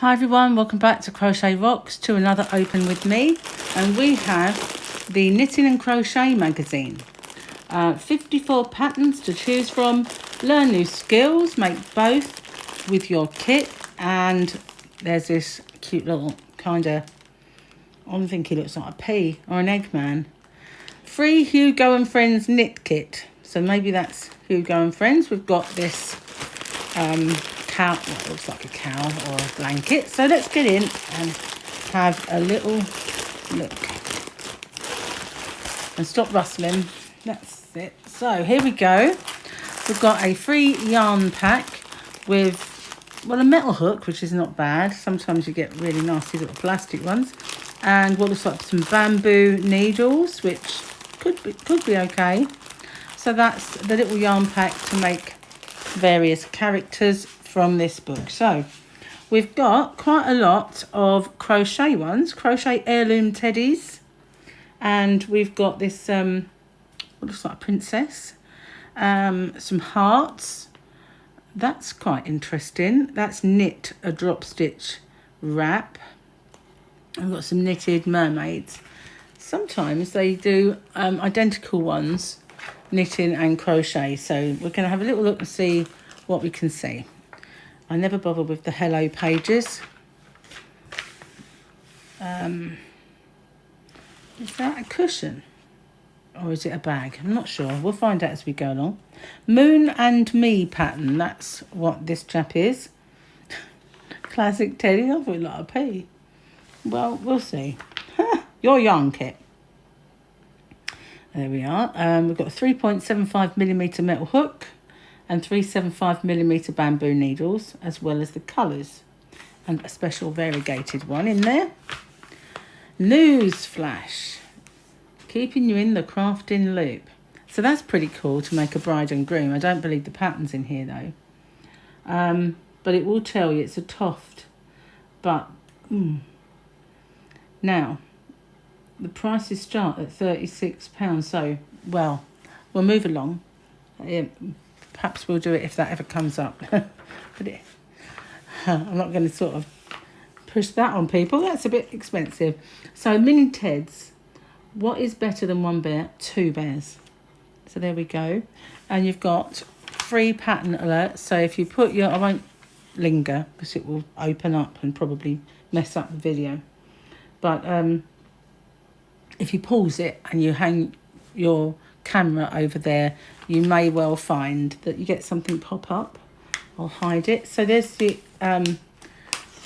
Hi everyone, welcome back to Crochet Rocks, to another open with me, and we have the Knitting and Crochet magazine. 54 patterns to choose from, learn new skills, make both with your kit, and there's this cute little kind of, I think he looks like a pea or an egg man. Free Hugo and Friends knit kit, so maybe that's Hugo and Friends. We've got this cow, well, it looks like a cow or a blanket. So let's get in and have a little look. And stop rustling. That's it. So here we go. We've got a free yarn pack with, well, a metal hook, which is not bad. Sometimes you get really nasty little plastic ones. And what looks like some bamboo needles, which could be okay. So that's the little yarn pack to make various characters from this book. So we've got quite a lot of crochet ones, crochet heirloom teddies, and we've got this what looks like a princess, some hearts. That's quite interesting. That's knit a drop stitch wrap. I've got some knitted mermaids. Sometimes they do identical ones, knitting and crochet. So we're going to have a little look and see what we can see. I never bother with the hello pages. Is that a cushion? Or is it a bag? I'm not sure. We'll find out as we go along. Moon and Me pattern. That's what this chap is. Classic teddy. I thought like a pea. Well, we'll see. Your yarn kit. There we are. We've got a 3.75mm metal hook and 375mm bamboo needles, as well as the colours, and a special variegated one in there. News flash, keeping you in the crafting loop. So that's pretty cool to make a bride and groom. I don't believe the pattern's in here though, but it will tell you it's a toft. But now the prices start at £36. So well, we'll move along. Perhaps we'll do it if that ever comes up. But I'm not going to sort of push that on people. That's a bit expensive. So mini Teds. What is better than one bear? Two bears. So there we go. And you've got free pattern alerts. So if you put your, I won't linger because it will open up and probably mess up the video. But if you pause it and you hang your camera over there, you may well find that you get something pop up. I'll hide it. So there's the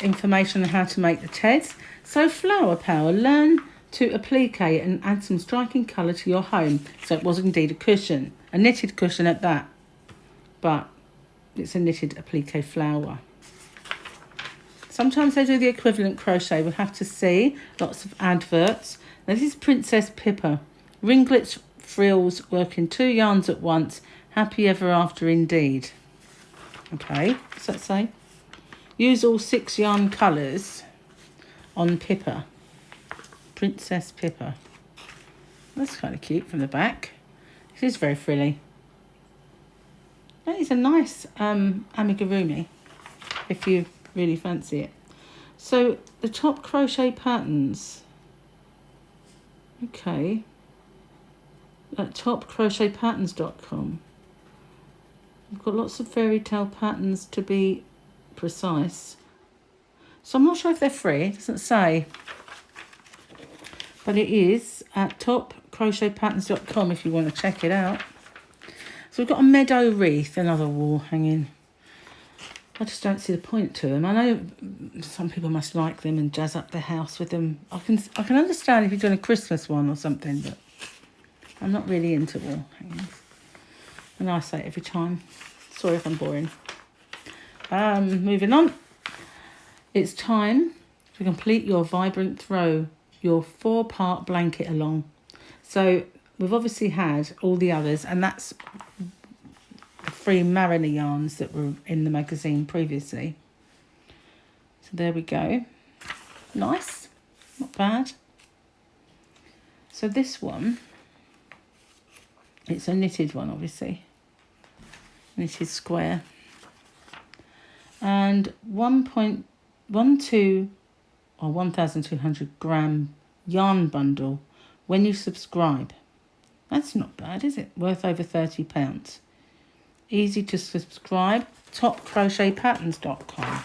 information on how to make the Teds. So flower power, learn to applique and add some striking colour to your home. So it was indeed a cushion, a knitted cushion at that, but it's a knitted applique flower. Sometimes they do the equivalent crochet. We'll have to see. Lots of adverts. Now, this is Princess Pippa. Ringlets, frills, working 2 yarns at once. Happy ever after indeed. Okay, what's that say? Use all 6 yarn colours on Pippa. Princess Pippa. That's kind of cute from the back. It is very frilly. That is a nice amigurumi if you really fancy it. So the top crochet patterns. Okay. At topcrochetpatterns.com. We've got lots of fairy tale patterns to be precise. So I'm not sure if they're free, it doesn't say. But it is at topcrochetpatterns.com if you want to check it out. So we've got a meadow wreath, another wall hanging. I just don't see the point to them. I know some people must like them and jazz up their house with them. I can understand if you're doing a Christmas one or something, but I'm not really into wall hangings. And I say it every time. Sorry if I'm boring. Moving on. It's time to complete your vibrant throw, your 4-part blanket along. So we've obviously had all the others, and that's the free Mariner yarns that were in the magazine previously. So there we go. Nice, not bad. So this one, it's a knitted one, obviously. Knitted square. And 1.2 1,200 gram yarn bundle when you subscribe. That's not bad, is it? Worth over £30. Easy to subscribe. topcrochetpatterns.com.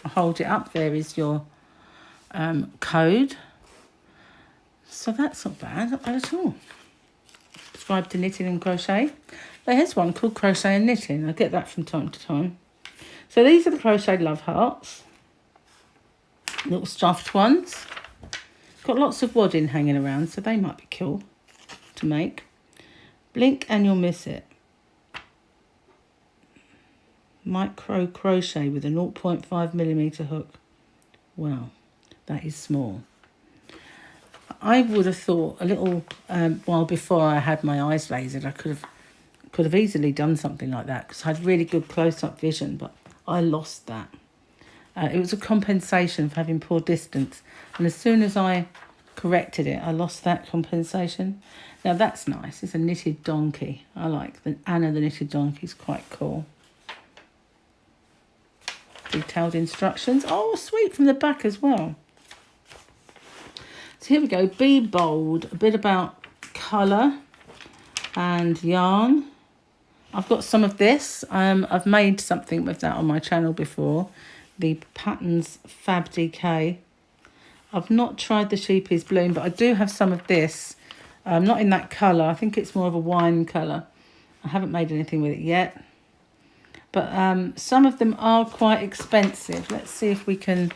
I'll hold it up. There is your code. So that's not bad at all. Subscribe to Knitting and Crochet. There's one called Crochet and Knitting. I get that from time to time. So these are the Crochet Love Hearts. Little stuffed ones. Got lots of wadding hanging around, so they might be cool to make. Blink and you'll miss it. Micro crochet with a 0.5mm hook. Wow, that is small. I would have thought a little while before I had my eyes lasered, I could have easily done something like that because I had really good close-up vision, but I lost that. It was a compensation for having poor distance, and as soon as I corrected it, I lost that compensation. Now that's nice. It's a knitted donkey. I like the Anna the knitted donkey. Is quite cool. Detailed instructions. Oh, sweet, from the back as well. So here we go. Be bold. A bit about colour and yarn. I've got some of this. I've made something with that on my channel before. The Patterns Fab DK. I've not tried the Sheepy's Bloom, but I do have some of this. Not in that colour. I think it's more of a wine colour. I haven't made anything with it yet. But some of them are quite expensive. Let's see if we can...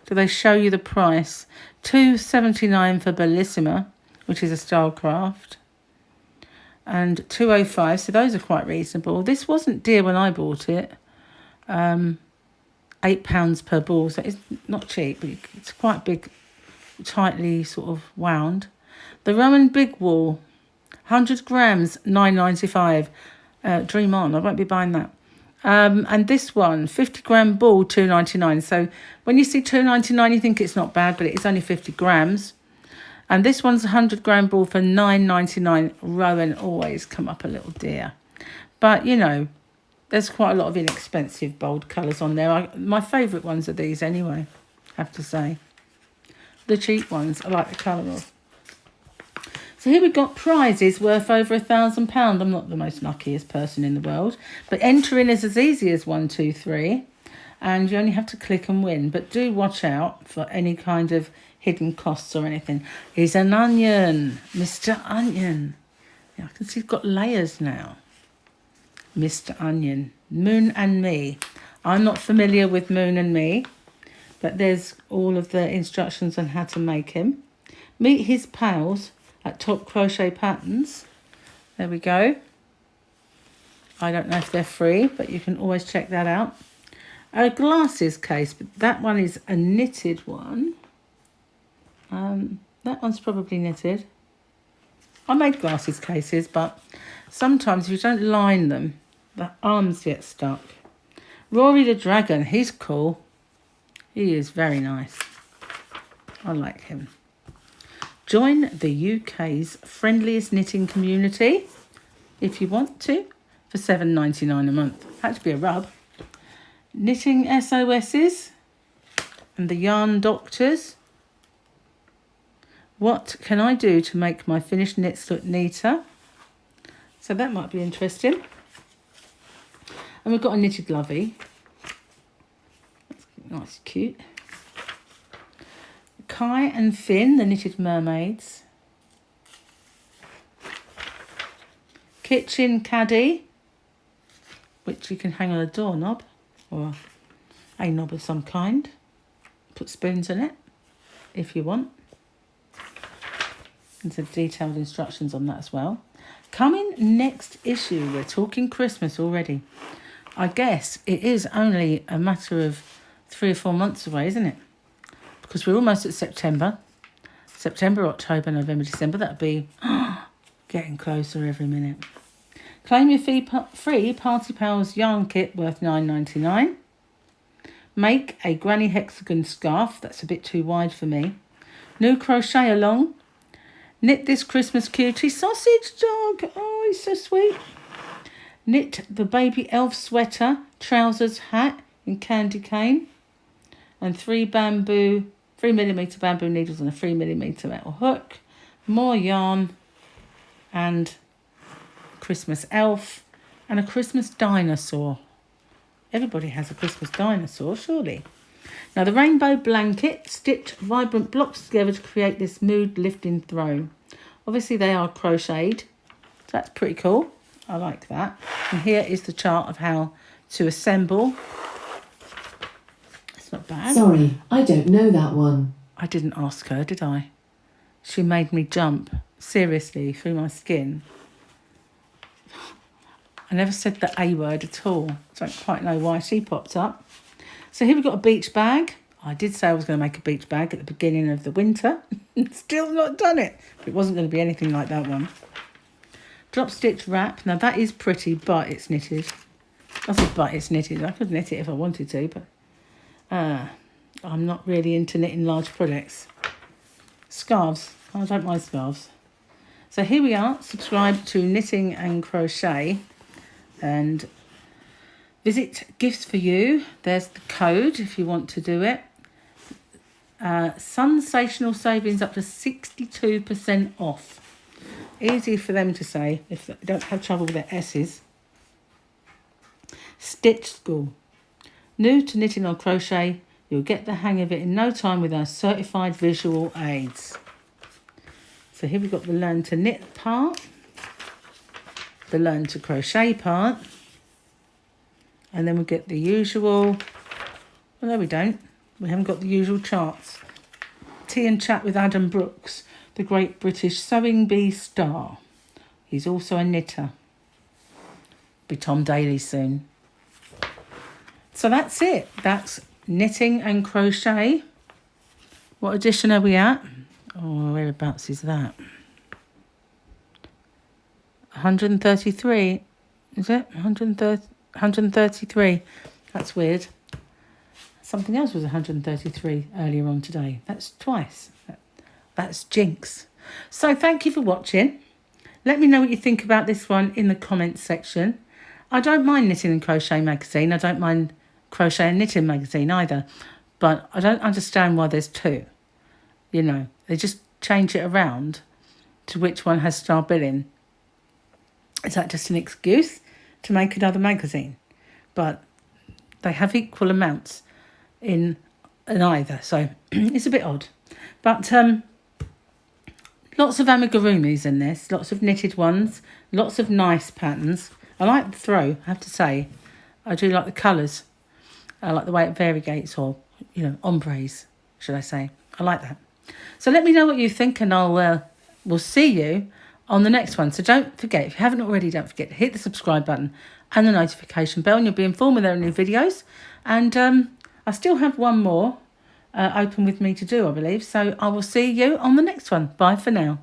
Do they show you the price? $2.79 for Bellissima, which is a Stylecraft. And $2.05, so those are quite reasonable. This wasn't dear when I bought it. £8 per ball, so it's not cheap, but it's quite big, tightly sort of wound. The Rowan Big Wool, 100 grams, £9.95. Dream on, I won't be buying that. And this one, 50 gram ball, $2.99. So when you see $2.99, you think it's not bad, but it is only 50 grams. And this one's 100 gram ball for $9.99. Rowan always come up a little dear. But, you know, there's quite a lot of inexpensive bold colours on there. My favourite ones are these anyway, I have to say. The cheap ones, I like the colour of. So here we've got prizes worth over £1,000. I'm not the most luckiest person in the world, but entering is as easy as 1, 2, 3, and you only have to click and win. But do watch out for any kind of hidden costs or anything. Here's an onion, Mr. Onion. Yeah, I can see he's got layers now. Mr. Onion, Moon and Me. I'm not familiar with Moon and Me, but there's all of the instructions on how to make him. Meet his pals at Top Crochet Patterns. There we go. I don't know if they're free, but you can always check that out. A glasses case, but that one is a knitted one. That one's probably knitted. I made glasses cases, but sometimes if you don't line them, the arms get stuck. Rory the Dragon, he's cool. He is very nice. I like him. Join the UK's friendliest knitting community if you want to for $7.99 a month. Had to be a rub. Knitting SOSs and the Yarn Doctors. What can I do to make my finished knits look neater? So that might be interesting. And we've got a knitted lovey. That's nice, cute. Kai and Finn, the Knitted Mermaids. Kitchen Caddy, which you can hang on a doorknob or a knob of some kind. Put spoons in it if you want. And some detailed instructions on that as well. Coming next issue, we're talking Christmas already. I guess it is only a matter of 3 or 4 months away, isn't it? Because we're almost at September. September, October, November, December. That'll be getting closer every minute. Claim your free Party Pals yarn kit worth $9.99. Make a granny hexagon scarf. That's a bit too wide for me. New crochet along. Knit this Christmas cutie sausage dog. Oh, he's so sweet. Knit the baby elf sweater, trousers, hat in candy cane. and 3mm bamboo needles and a 3mm metal hook, more yarn, and Christmas elf, and a Christmas dinosaur. Everybody has a Christmas dinosaur, surely. Now the rainbow blanket, stitch vibrant blocks together to create this mood-lifting throne. Obviously they are crocheted, so that's pretty cool. I like that. And here is the chart of how to assemble. It's not bad. Sorry, I don't know that one. I didn't ask her, did I? She made me jump, seriously, through my skin. I never said the A word at all. I don't quite know why she popped up. So here we've got a beach bag. I did say I was going to make a beach bag at the beginning of the winter. Still not done it. But it wasn't going to be anything like that one. Drop stitch wrap. Now that is pretty, but it's knitted. I said but it's knitted. I could knit it if I wanted to, but I'm not really into knitting large projects. Scarves. I don't mind scarves. So here we are. Subscribe to Knitting and Crochet. And visit Gifts for You. There's the code if you want to do it. Sensational savings up to 62% off. Easy for them to say if they don't have trouble with their S's. Stitch School. New to knitting or crochet, you'll get the hang of it in no time with our certified visual aids. So here we've got the learn to knit part, the learn to crochet part, and then we get the usual, well no we don't, we haven't got the usual charts. Tea and chat with Adam Brooks, the great British sewing bee star. He's also a knitter. Be Tom Daly soon. So that's it. That's Knitting and Crochet. What edition are we at? Oh, whereabouts is that? 133. Is it? 133. That's weird. Something else was 133 earlier on today. That's twice. That's jinx. So thank you for watching. Let me know what you think about this one in the comments section. I don't mind Knitting and Crochet magazine. I don't mind Crochet and Knitting magazine either. But I don't understand why there's two. You know, they just change it around to which one has star billing. Is that just an excuse to make another magazine? But they have equal amounts in either, so it's a bit odd. But lots of amigurumis in this, lots of knitted ones, lots of nice patterns. I like the throw, I have to say. I do like the colours. I like the way it variegates, or, you know, ombres, should I say. I like that. So let me know what you think, and we'll see you on the next one. So don't forget, if you haven't already, don't forget to hit the subscribe button and the notification bell, and you'll be informed when there are new videos. And I still have one more open with me to do, I believe. So I will see you on the next one. Bye for now.